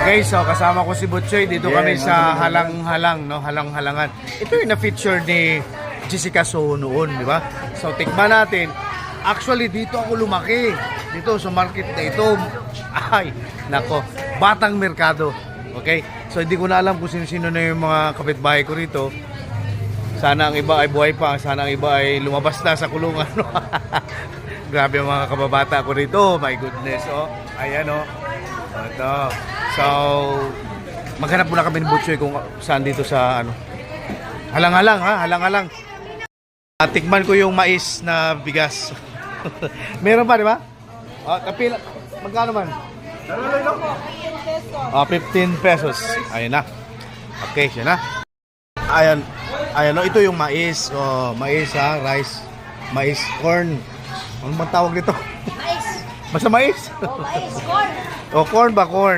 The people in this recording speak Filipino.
Okay, so kasama ko si Butchoy. Dito kami Yeah, sa Halang-Halang, no? Halang-Halangan. Ito yung na-feature ni Jessica Soho noon, di ba? So, tikman natin. Actually, dito ako lumaki. Dito sa market na ito. Ay, nako. Batang merkado. Okay? So, hindi ko na alam kung sino-sino na yung mga kapitbahay ko rito. Sana ang iba ay buhay pa. Sana ang iba ay lumabas na sa kulungan. No? Grabe ang mga kababata ko rito. My goodness. Oh, ayan, oh. Ito. So, maghanap muna kami ni Butchoy kung saan dito sa ano. Halang-halang, ha? Halang-halang. Tikman ko yung mais na bigas. Meron pa, di ba? Kapila. Magkano man? 15 pesos. Ayun na. Okay, siya na. Ayan. Ayan, no? Ito yung mais. Oh, mais, ha? Rice. Mais, corn. Ano bang tawag dito? Mais. Basta mais? Oh, mais. Corn. O, corn ba? Corn.